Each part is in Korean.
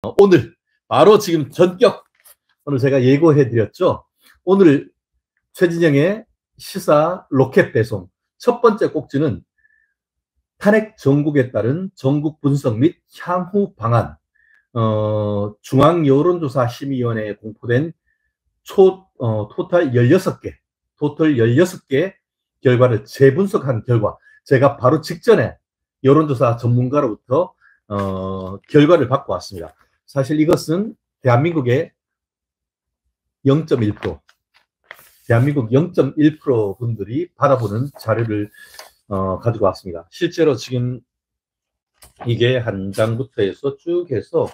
오늘 바로 지금 전격 오늘 제가 예고해 드렸죠. 오늘 최진영의 시사 로켓 배송 첫 번째 꼭지는 탄핵 정국에 따른 전국 분석 및 향후 방안, 중앙여론조사심의위원회에 공포된 토탈 16개 결과를 재분석한 결과, 제가 바로 직전에 여론조사 전문가로부터 결과를 받고 왔습니다. 사실 이것은 대한민국의 0.1%, 대한민국 0.1% 분들이 받아보는 자료를 가지고 왔습니다. 실제로 지금 이게 한 장부터 해서 쭉 해서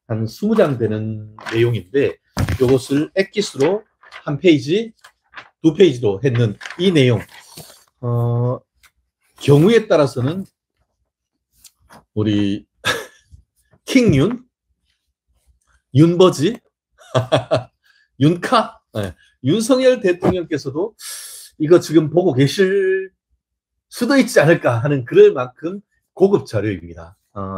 한 20장 되는 내용인데, 이것을 엑기스로 한 페이지, 두 페이지도 했는 이 내용, 경우에 따라서는 우리 킹윤, 윤버지, 윤카, 네. 윤석열 대통령께서도 이거 지금 보고 계실 수도 있지 않을까 하는 그럴 만큼 고급 자료입니다.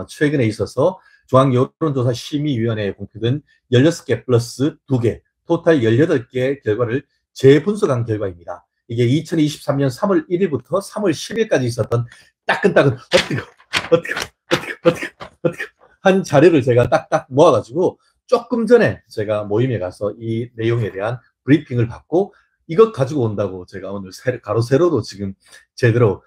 최근에 있어서 중앙여론조사심의위원회에 공표된 16개 플러스 2개, 토탈 18개 결과를 재분석한 결과입니다. 이게 2023년 3월 1일부터 3월 10일까지 있었던 따끈따끈 어떻게 한 자료를 제가 딱딱 모아가지고 조금 전에 제가 모임에 가서 이 내용에 대한 브리핑을 받고 이것 가지고 온다고 제가 오늘 가로 세로도 지금 제대로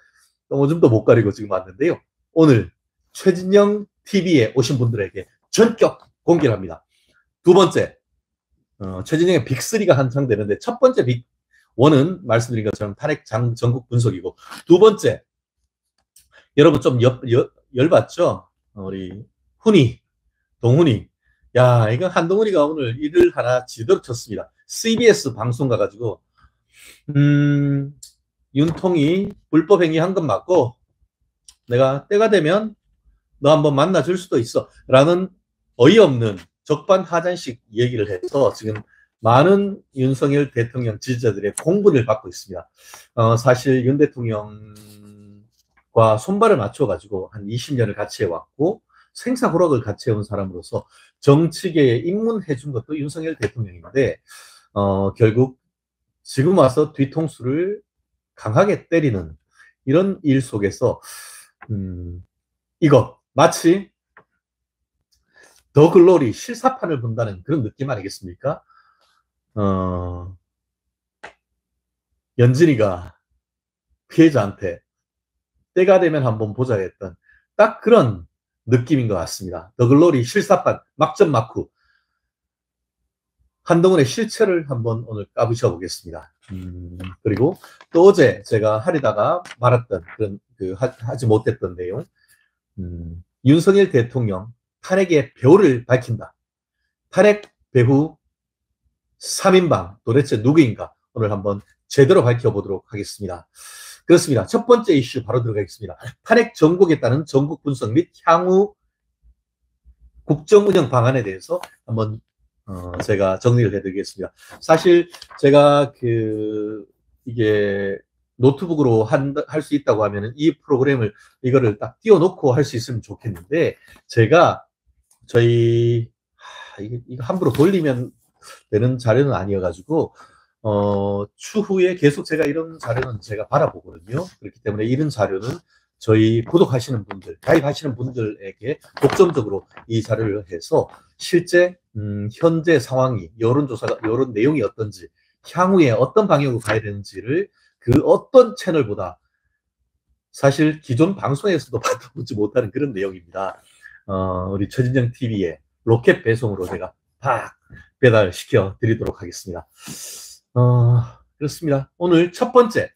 오줌도 못 가리고 지금 왔는데요. 오늘 최진영 TV에 오신 분들에게 전격 공개를 합니다. 두 번째, 최진영의 빅3가 한창 되는데, 첫 번째 빅1은 말씀드린 것처럼 탄핵 전국 분석이고, 두 번째, 여러분 좀 열받죠? 우리 동훈이. 야, 이거 한동훈이가 오늘 일을 하나 제대로 쳤습니다. CBS 방송 가가지고, 윤통이 불법 행위 한 건 맞고, 내가 때가 되면 너 한번 만나줄 수도 있어. 라는 어이없는 적반하장식 얘기를 해서 지금 많은 윤석열 대통령 지지자들의 공분을 받고 있습니다. 사실 윤 대통령과 손발을 맞춰가지고 한 20년을 같이 해왔고, 생사고락을 같이 해온 사람으로서 정치계에 입문해 준 것도 윤석열 대통령인데, 결국 지금 와서 뒤통수를 강하게 때리는 이런 일 속에서 이거 마치 더 글로리 실사판을 본다는 그런 느낌 아니겠습니까? 연진이가 피해자한테 때가 되면 한번 보자 했던 딱 그런 느낌인 것 같습니다. 더 글로리 실사판 막전 막후, 한동훈의 실체를 한번 오늘 까부셔 보겠습니다. 그리고 또 어제 제가 하려다가 말았던 그런 하지 못했던 내용, 윤석열 대통령 탄핵의 배후를 밝힌다. 탄핵 배후 3인방 도대체 누구인가, 오늘 한번 제대로 밝혀보도록 하겠습니다. 그렇습니다. 첫 번째 이슈 바로 들어가겠습니다. 탄핵 전국에 따른 전국 분석 및 향후 국정 운영 방안에 대해서 한번 제가 정리를 해드리겠습니다. 사실 제가 이게 노트북으로 할 수 있다고 하면 이 프로그램을 이거를 딱 띄워놓고 할 수 있으면 좋겠는데, 제가 이거 함부로 돌리면 되는 자료는 아니어가지고 추후에 계속 제가 이런 자료는 제가 바라보거든요. 그렇기 때문에 이런 자료는 저희 구독하시는 분들, 가입하시는 분들에게 독점적으로 이 자료를 해서 실제 현재 상황이, 여론 내용이 어떤지, 향후에 어떤 방향으로 가야 되는지를 그 어떤 채널보다 사실 기존 방송에서도 받아보지 못하는 그런 내용입니다. 우리 최진영 TV의 로켓 배송으로 제가 팍 배달시켜 드리도록 하겠습니다. 그렇습니다. 오늘 첫 번째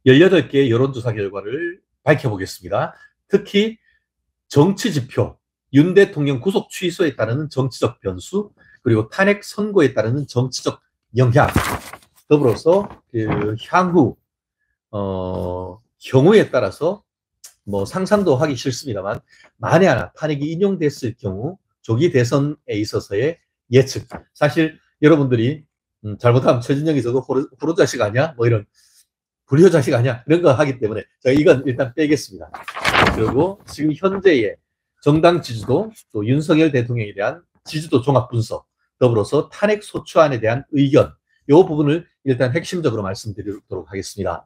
18개 여론조사 결과를 밝혀보겠습니다. 특히 정치지표, 윤 대통령 구속 취소에 따르는 정치적 변수, 그리고 탄핵 선고에 따르는 정치적 영향, 더불어서 향후 경우에 따라서 뭐 상상도 하기 싫습니다만, 만에 하나 탄핵이 인용됐을 경우 조기 대선에 있어서의 예측. 사실 여러분들이 잘못하면 최진영이 저거 호로자식 아니야? 뭐 이런 불효자식 아니야? 이런 거 하기 때문에 제가 이건 일단 빼겠습니다. 그리고 지금 현재의 정당 지지도, 또 윤석열 대통령에 대한 지지도 종합 분석, 더불어서 탄핵 소추안에 대한 의견, 이 부분을 일단 핵심적으로 말씀드리도록 하겠습니다.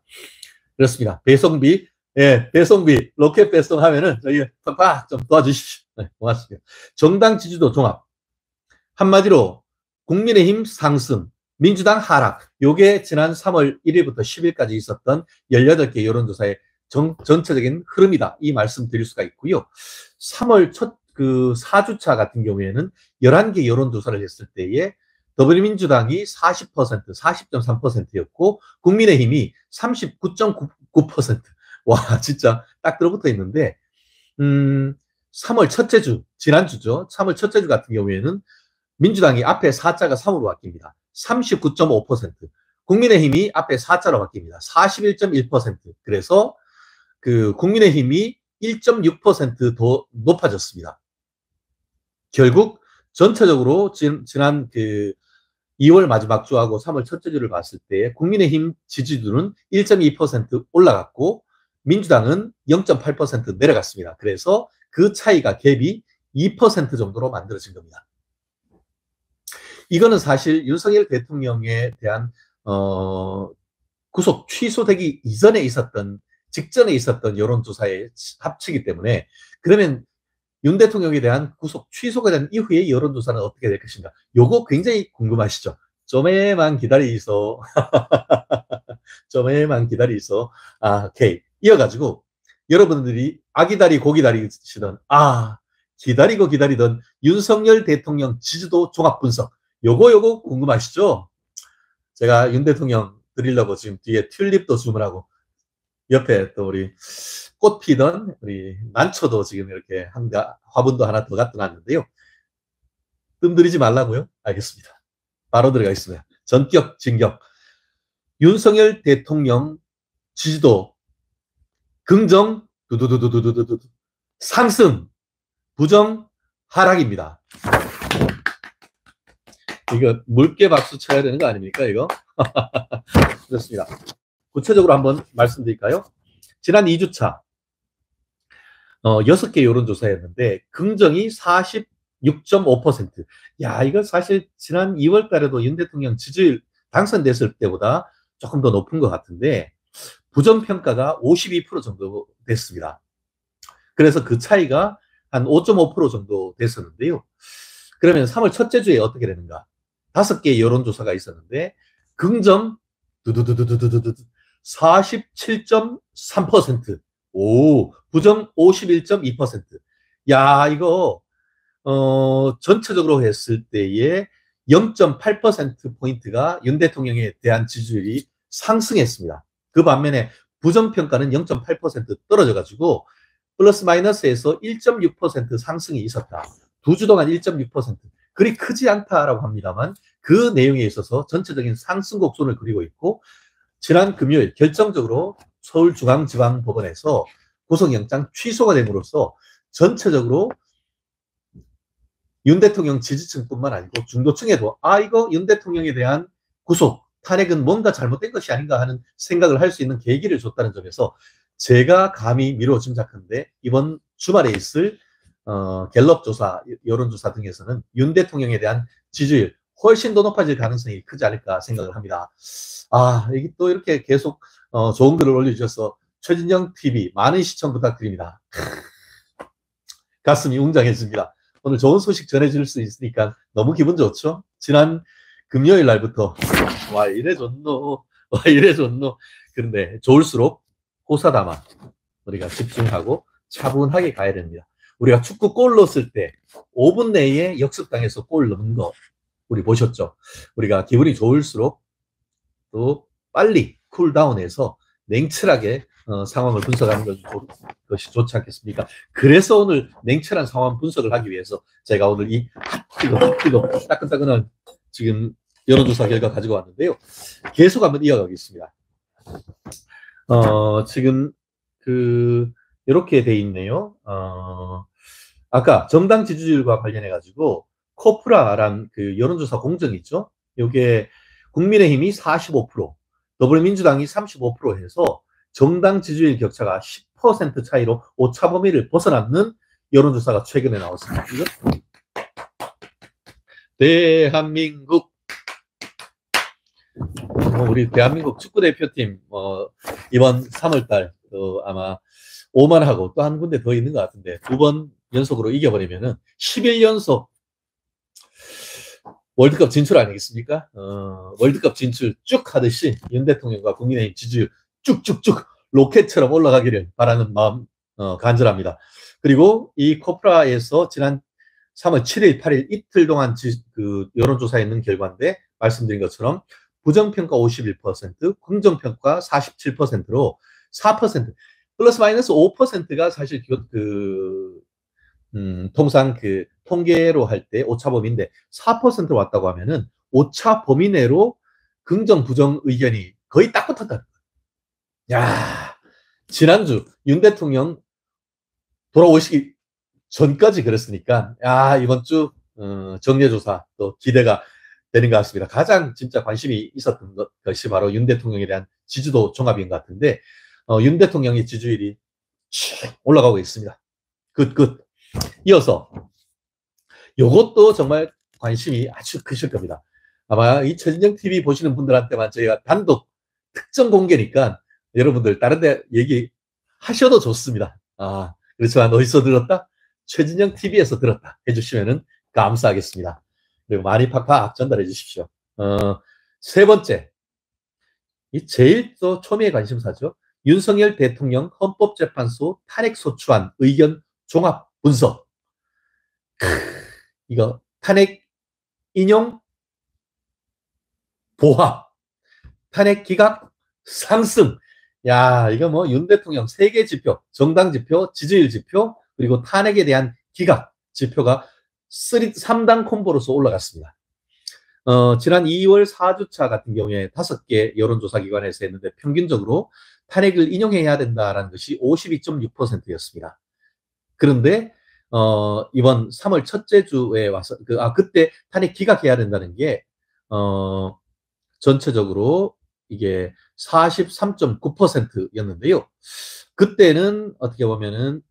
그렇습니다. 배송비, 예, 배송비, 로켓 배송하면은 저희 팍팍 좀 도와주십시오. 네, 고맙습니다. 정당 지지도 종합. 한마디로 국민의힘 상승, 민주당 하락. 요게 지난 3월 1일부터 10일까지 있었던 18개 여론조사의 전체적인 흐름이다. 이 말씀 드릴 수가 있고요. 3월 첫 그 4주차 같은 경우에는 11개 여론조사를 했을 때에 더불어민주당이 40%, 40.3%였고 국민의힘이 39.9%. 와, 진짜 딱 들어붙어 있는데 3월 첫째 주, 지난주죠. 3월 첫째 주 같은 경우에는 민주당이 앞에 4자가 3으로 바뀝니다. 39.5%. 국민의힘이 앞에 4자로 바뀝니다. 41.1%. 그래서 그 국민의힘이 1.6% 높아졌습니다. 결국 전체적으로 지난 그 2월 마지막 주하고 3월 첫째 주를 봤을 때 국민의힘 지지도는 1.2% 올라갔고 민주당은 0.8% 내려갔습니다. 그래서 그 차이가 갭이 2% 정도로 만들어진 겁니다. 이거는 사실 윤석열 대통령에 대한 구속 취소되기 이전에 있었던 직전에 있었던 여론조사에 합치기 때문에 그러면 윤 대통령에 대한 구속 취소가 된 이후의 여론조사는 어떻게 될 것인가? 요거 굉장히 궁금하시죠? 좀에만 기다리소. 좀에만 기다리소. 아, 오케이. 이어가지고 여러분들이 아기다리 고기다리시던 기다리고 기다리던 윤석열 대통령 지지도 종합 분석. 요거 궁금하시죠? 제가 윤 대통령 드리려고 지금 뒤에 튤립도 주문하고 옆에 또 우리 꽃 피던 우리 난초도 지금 이렇게 화분도 하나 더 갖다 놨는데요. 뜸들이지 말라고요? 알겠습니다. 바로 들어가겠습니다. 전격 진격. 윤석열 대통령 지지도 긍정 두두두두두두두 상승 부정 하락입니다. 이거 물개 박수 쳐야 되는 거 아닙니까 이거? 그렇습니다. 구체적으로 한번 말씀드릴까요? 지난 2주차 6개 여론조사였는데 긍정이 46.5%. 야, 이거 사실 지난 2월 달에도 윤 대통령 지지율 당선됐을 때보다 조금 더 높은 것 같은데 부정평가가 52% 정도 됐습니다. 그래서 그 차이가 한 5.5% 정도 됐었는데요. 그러면 3월 첫째 주에 어떻게 되는가? 5개 여론조사가 있었는데 긍정 두두두두두두두 47.3%. 오, 부정 51.2%. 야, 이거 전체적으로 했을 때에 0.8%포인트가 윤 대통령에 대한 지지율이 상승했습니다. 그 반면에 부정평가는 0.8% 떨어져가지고 플러스 마이너스에서 1.6% 상승이 있었다. 두 주 동안 1.6%. 그리 크지 않다라고 합니다만 그 내용에 있어서 전체적인 상승 곡선을 그리고 있고 지난 금요일 결정적으로 서울중앙지방법원에서 구속영장 취소가 됨으로써 전체적으로 윤 대통령 지지층뿐만 아니고 중도층에도 이거 윤 대통령에 대한 구속, 탄핵은 뭔가 잘못된 것이 아닌가 하는 생각을 할 수 있는 계기를 줬다는 점에서 제가 감히 미뤄 짐작하는데 이번 주말에 있을 갤럽 조사, 여론조사 등에서는 윤 대통령에 대한 지지율 훨씬 더 높아질 가능성이 크지 않을까 생각을 합니다. 이게 또 이렇게 계속 좋은 글을 올려주셔서 최진영 TV 많은 시청 부탁드립니다. 가슴이 웅장해집니다. 오늘 좋은 소식 전해줄 수 있으니까 너무 기분 좋죠? 지난 금요일 날부터 와 이래 좋노. 그런데 좋을수록 호사다마 우리가 집중하고 차분하게 가야 됩니다. 우리가 축구 골 넣었을 때 5분 내에 역습당해서 골 넣은 거 우리 보셨죠? 우리가 기분이 좋을수록 또 빨리 쿨다운해서 냉철하게 상황을 분석하는 것이 좋지 않겠습니까? 그래서 오늘 냉철한 상황 분석을 하기 위해서 제가 오늘 이 뜨거 따끈따끈한 지금 여론조사 결과 가지고 왔는데요. 계속 한번 이어가겠습니다. 지금 이렇게 돼 있네요. 아까 정당 지지율과 관련해 가지고 코프라란 그 여론조사 공정이 있죠. 이게 국민의힘이 45%, 더불어민주당이 35% 해서 정당 지지율 격차가 10% 차이로 오차 범위를 벗어나는 여론조사가 최근에 나왔습니다. 이거 대한민국 우리 대한민국 축구대표팀 이번 3월달 아마 오만하고 또 한 군데 더 있는 것 같은데 2번 연속으로 이겨버리면은 11연속 월드컵 진출 아니겠습니까? 월드컵 진출 쭉 하듯이 윤 대통령과 국민의힘 지지율 쭉쭉쭉 로켓처럼 올라가기를 바라는 마음 간절합니다. 그리고 이 코프라에서 지난 3월 7일, 8일 이틀 동안 그 여론조사했는 결과인데 말씀드린 것처럼 부정평가 51%, 긍정평가 47%로 4%, 플러스 마이너스 5%가 사실 통상 그 통계로 할 때 오차 범위인데 4% 왔다고 하면은 오차 범위 내로 긍정, 부정 의견이 거의 딱 붙었다는 거예요. 야, 지난주 윤 대통령 돌아오시기 전까지 그랬으니까, 야, 이번 주 정례조사 또 기대가 되는 것 같습니다. 가장 진짜 관심이 있었던 것이 바로 윤 대통령에 대한 지지도 종합인 것 같은데, 윤 대통령의 지지율이 올라가고 있습니다. 끝. 이어서 요것도 정말 관심이 아주 크실 겁니다. 아마 이 최진영 TV 보시는 분들한테만 저희가 단독 특정 공개니까 여러분들 다른 데 얘기하셔도 좋습니다. 그렇지만 어디서 들었다? 최진영 TV에서 들었다 해주시면 감사하겠습니다. 그리고 많이 팍팍 전달해 주십시오. 세 번째, 이 제일 또 초미의 관심사죠. 윤석열 대통령 헌법재판소 탄핵소추안 의견 종합 분석. 이거 탄핵 인용 보합, 탄핵 기각 상승. 야, 이거 뭐 윤 대통령 3개 지표, 정당 지표, 지지율 지표, 그리고 탄핵에 대한 기각 지표가 3당 콤보로서 올라갔습니다. 지난 2월 4주차 같은 경우에 5개 여론조사 기관에서 했는데 평균적으로 탄핵을 인용해야 된다는 것이 52.6%였습니다. 그런데 이번 3월 첫째 주에 와서 그때 탄핵 기각해야 된다는 게 전체적으로 이게 43.9%였는데요. 그때는 어떻게 보면은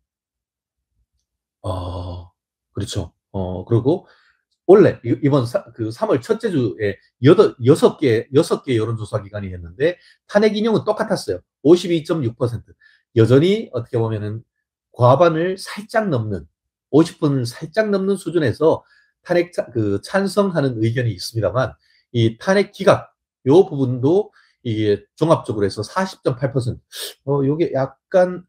그렇죠. 그리고 원래 이번 3월 첫째 주에 6개 여론조사 기관이 했는데 탄핵 인용은 똑같았어요. 52.6%. 여전히 어떻게 보면은 과반을 살짝 넘는 50분을 살짝 넘는 수준에서 탄핵 찬성하는 의견이 있습니다만 이 탄핵 기각 요 부분도 이게 종합적으로 해서 40.8%. 요게 약간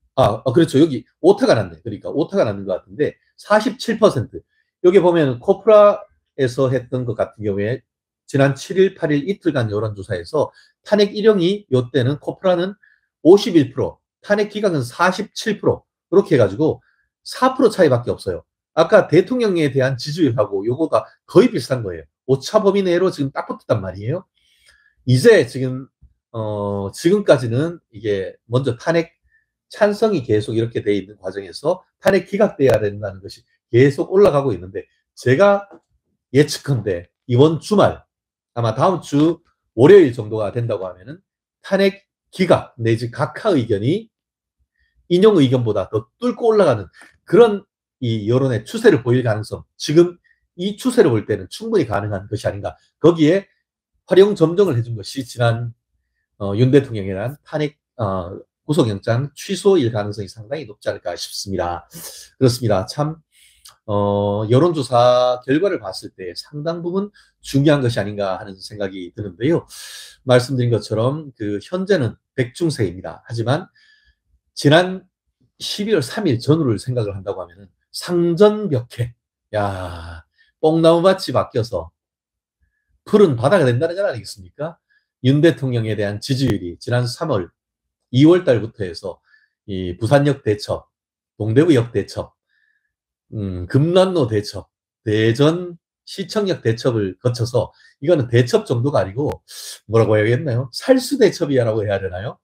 그렇죠. 여기 오타가 났네. 그러니까 오타가 났는 것 같은데 47%. 여기 보면 코프라에서 했던 것 같은 경우에 지난 7일, 8일 이틀간 여론조사에서 탄핵 일용이 요때는 코프라는 51%, 탄핵 기각은 47%. 그렇게 해가지고 4% 차이밖에 없어요. 아까 대통령에 대한 지지율하고 요거가 거의 비슷한 거예요. 오차 범위 내로 지금 딱 붙었단 말이에요. 이제 지금까지는 이게 먼저 탄핵 찬성이 계속 이렇게 돼 있는 과정에서 탄핵 기각돼야 된다는 것이 계속 올라가고 있는데 제가 예측컨대 이번 주말 아마 다음 주 월요일 정도가 된다고 하면은 탄핵 기각 내지 각하 의견이 인용 의견보다 더 뚫고 올라가는 그런 이 여론의 추세를 보일 가능성, 지금 이 추세를 볼 때는 충분히 가능한 것이 아닌가. 거기에 활용 점정을 해준 것이 지난 윤 대통령에 대한 탄핵 구속영장 취소일 가능성이 상당히 높지 않을까 싶습니다. 그렇습니다. 참 여론조사 결과를 봤을 때 상당 부분 중요한 것이 아닌가 하는 생각이 드는데요. 말씀드린 것처럼 현재는 백중세입니다. 하지만 지난 12월 3일 전후를 생각을 한다고 하면은 상전벽해, 야, 뽕나무밭이 바뀌어서 푸른 바다가 된다는 건 아니겠습니까? 윤 대통령에 대한 지지율이 지난 3월, 2월 달부터 해서 이 부산역 대첩, 동대구역 대첩, 금남로 대첩, 대전 시청역 대첩을 거쳐서 이거는 대첩 정도가 아니고 뭐라고 해야겠나요? 살수 대첩이라고 해야 되나요?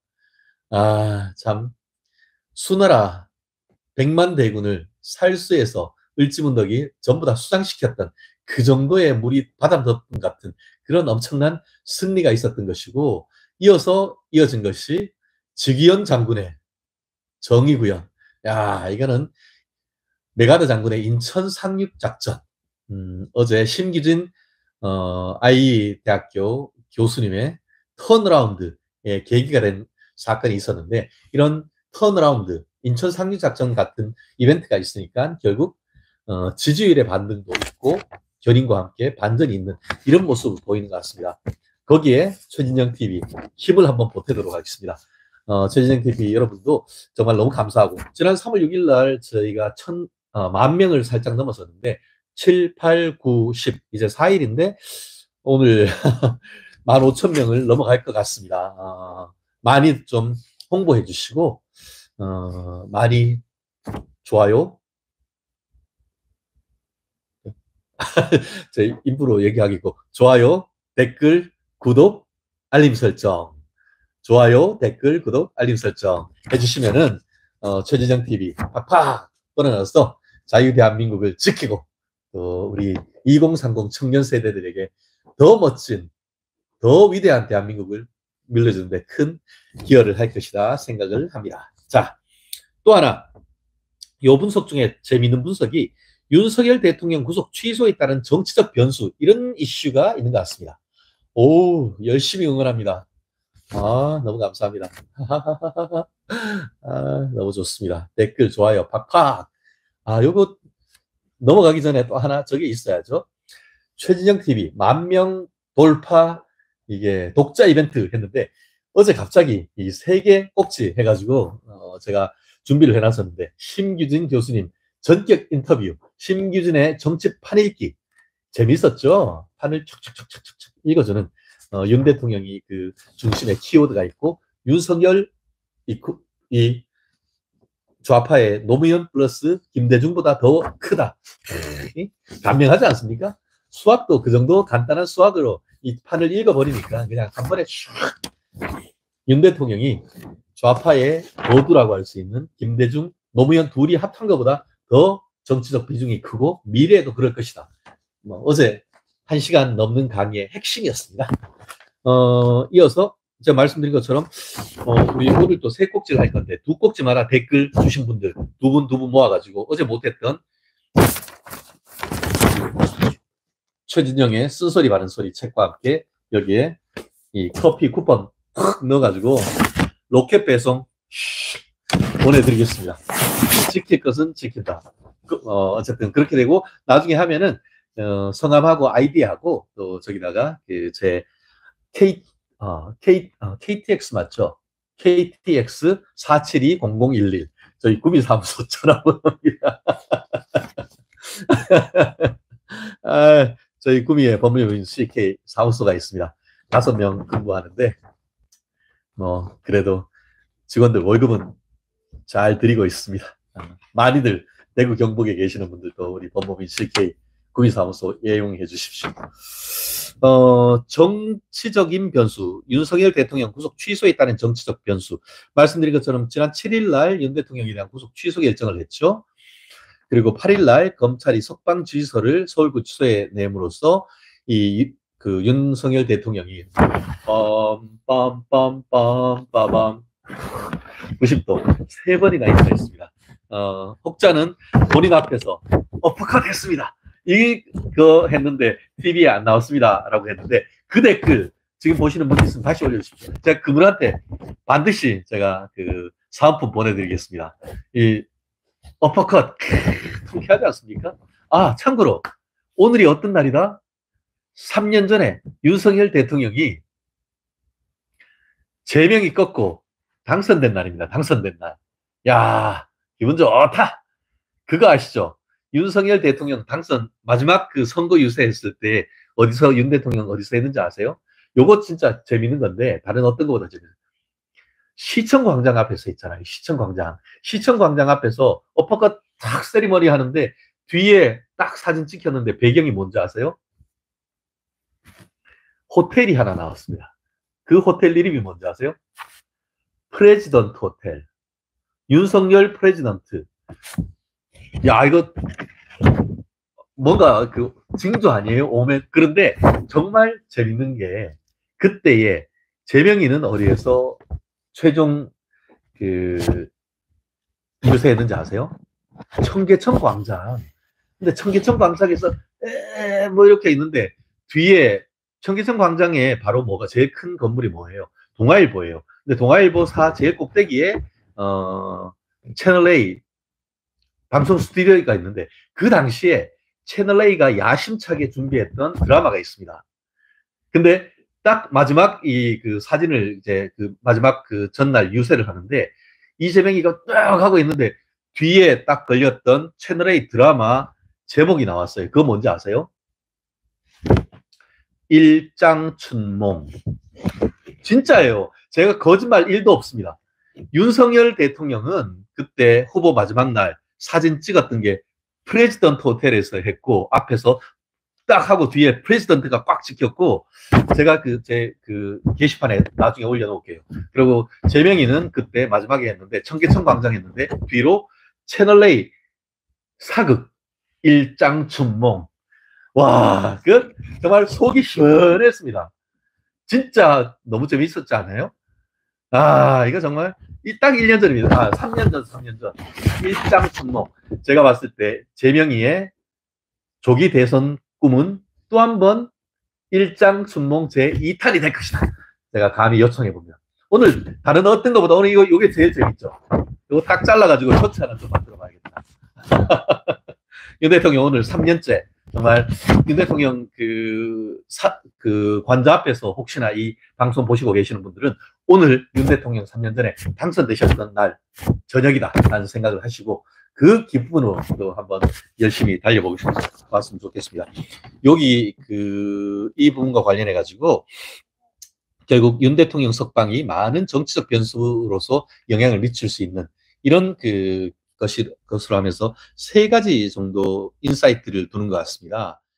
참 수나라 100만 대군을 살수에서 을지문덕이 전부 다 수장시켰던 그 정도의 물이 바다 덮음 같은 그런 엄청난 승리가 있었던 것이고 이어진 것이 즉위원 장군의 정의구현. 야, 이거는 메가드 장군의 인천 상륙 작전. 어제 심기진 아이 대학교 교수님의 턴어라운드의 계기가 된 사건이 있었는데, 이런 턴어라운드, 인천 상륙 작전 같은 이벤트가 있으니까 결국 지지율의 반등도 있고 견인과 함께 반전이 있는 이런 모습을 보이는 것 같습니다. 거기에 최진영 TV 힘을 한번 보태도록 하겠습니다. 최진영 TV 여러분도 정말 너무 감사하고, 지난 3월 6일 날 저희가 10,000,000명을 살짝 넘어섰는데 7, 8, 9, 10 이제 4일인데 오늘 15,000명을 넘어갈 것 같습니다. 많이 좀 홍보해 주시고 많이 좋아요, 제 입으로 얘기하기고, 좋아요, 댓글, 구독, 알림 설정, 좋아요, 댓글, 구독, 알림 설정 해주시면은 최진정 TV 팍팍 뻗어나가서 자유대한민국을 지키고 또 우리 2030 청년 세대들에게 더 멋진, 더 위대한 대한민국을 밀어주는데 큰 기여를 할 것이다 생각을 합니다. 자, 또 하나, 요 분석 중에 재미있는 분석이 윤석열 대통령 구속 취소에 따른 정치적 변수, 이런 이슈가 있는 것 같습니다. 오, 열심히 응원합니다. 너무 감사합니다. 너무 좋습니다. 댓글, 좋아요, 팍팍. 요거 넘어가기 전에 또 하나 저게 있어야죠. 최진영 TV 10,000명 돌파, 이게 독자 이벤트 했는데 어제 갑자기 이 3개 꼭지 해가지고 제가 준비를 해놨었는데, 심규진 교수님 전격 인터뷰, 심규진의 정치판 읽기 재밌었죠? 판을 촉촉촉촉촉 읽어주는 윤 대통령이 그 중심에 키워드가 있고, 윤석열 이 좌파의 노무현 플러스 김대중보다 더 크다. 감명하지 않습니까? 수학도 그 정도 간단한 수학으로 이 판을 읽어버리니까 그냥 한 번에 윤 대통령이 좌파의 거두라고 할 수 있는 김대중, 노무현 둘이 합한 것보다 더 정치적 비중이 크고 미래에도 그럴 것이다. 어제 1시간 넘는 강의의 핵심이었습니다. 이어서 제가 말씀드린 것처럼 우리 오늘 또 3꼭지를 할 건데 2꼭지마다 댓글 주신 분들 두 분 모아가지고 어제 못했던 최진영의 쓴소리 바른 소리 책과 함께 여기에 이 커피 쿠폰 탁 넣어가지고 로켓 배송 보내드리겠습니다. 지킬 것은 지킨다. 어쨌든 그렇게 되고, 나중에 하면은 성함하고 아이디하고 또 저기다가 제 KTX 맞죠? KTX 472-0011 저희 구미사무소 전화번호입니다. 저희 구미에 법무법인 CK 사무소가 있습니다. 5명 근무하는데 그래도 직원들 월급은 잘 드리고 있습니다. 많이들 대구 경북에 계시는 분들도 우리 법무법인 CK 구미사무소 이용해 주십시오. 정치적인 변수, 윤석열 대통령 구속 취소에 따른 정치적 변수. 말씀드린 것처럼 지난 7일 날 윤 대통령에 대한 구속 취소 결정을 했죠. 그리고 8일 날 검찰이 석방 지시서를 서울구치소에 내므로써 그 윤석열 대통령이 빰빰빰빰빰빰 90도 3번이나 인사했습니다. 혹자는 본인 앞에서 어퍼컷 했습니다. 이거 했는데 TV에 안 나왔습니다 라고 했는데, 그 댓글 지금 보시는 분들 있으면 다시 올려주십시오. 제가 그분한테 반드시 제가 그 사은품 보내드리겠습니다. 이 어퍼컷 통쾌하지 않습니까? 참고로 오늘이 어떤 날이다? 3년 전에 윤석열 대통령이 제명이 꺾고 당선된 날입니다. 당선된 날. 야, 기분 좋다. 그거 아시죠? 윤석열 대통령 당선 마지막 그 선거 유세했을 때 어디서 윤 대통령 어디서 했는지 아세요? 요거 진짜 재밌는 건데 다른 어떤 거보다 재밌는, 시청광장 앞에서 있잖아요. 시청광장 앞에서 어퍼컷 탁 세리머니 하는데 뒤에 딱 사진 찍혔는데 배경이 뭔지 아세요? 호텔이 하나 나왔습니다. 그 호텔 이름이 뭔지 아세요? 프레지던트 호텔. 윤석열 프레지던트. 야, 이거 뭔가 그 징조 아니에요? 오면. 그런데 정말 재밌는 게, 그때에 제명이는 어디에서 최종 그 유세했는지 아세요? 청계천 광장. 근데 청계천 광장에서 뭐 이렇게 있는데 뒤에 청계천 광장에 바로 뭐가 제일 큰 건물이 뭐예요? 동아일보예요. 근데 동아일보사 제일 꼭대기에 채널 A 방송 스튜디오가 있는데 그 당시에 채널 A가 야심차게 준비했던 드라마가 있습니다. 근데 딱 마지막 그 사진을 이제 그 마지막 그 전날 유세를 하는데 이재명이가 딱 하고 있는데 뒤에 딱 걸렸던 채널A 드라마 제목이 나왔어요. 그거 뭔지 아세요? 일장춘몽. 진짜예요. 제가 거짓말 1도 없습니다. 윤석열 대통령은 그때 후보 마지막 날 사진 찍었던 게 프레지던트 호텔에서 했고 앞에서 딱 하고 뒤에 프레지던트가 꽉 찍혔고 제가 제 게시판에 나중에 올려놓을게요. 그리고 재명이는 그때 마지막에 했는데 청계천 광장 했는데 뒤로 채널A 사극 일장춘몽. 와, 정말 속이 시원했습니다. 진짜 너무 재밌었지 않아요? 아, 이거 정말 딱 1년 전입니다. 3년 전, 3년 전. 일장춘몽. 제가 봤을 때 재명이의 조기 대선 꿈은 또 한 번 일장춘몽 제2탄이 될 것이다. 제가 감히 요청해 봅니다. 오늘 다른 어떤 것보다 오늘 이게 제일 재밌죠. 이거 딱 잘라가지고 쇼츠 하나 좀 만들어 봐야겠다. 윤 대통령 오늘 3년째 정말 윤 대통령 그 관저 앞에서 혹시나 이 방송 보시고 계시는 분들은 오늘 윤 대통령 3년 전에 당선되셨던 날 저녁이다 라는 생각을 하시고 그 기쁨으로 또 한번 열심히 달려보셨으면 좋겠습니다. 여기 이 부분과 관련해 가지고 결국 윤 대통령 석방이 많은 정치적 변수로서 영향을 미칠 수 있는 이런 것으로 하면서 세 가지 정도 인사이트를 두는 것 같습니다.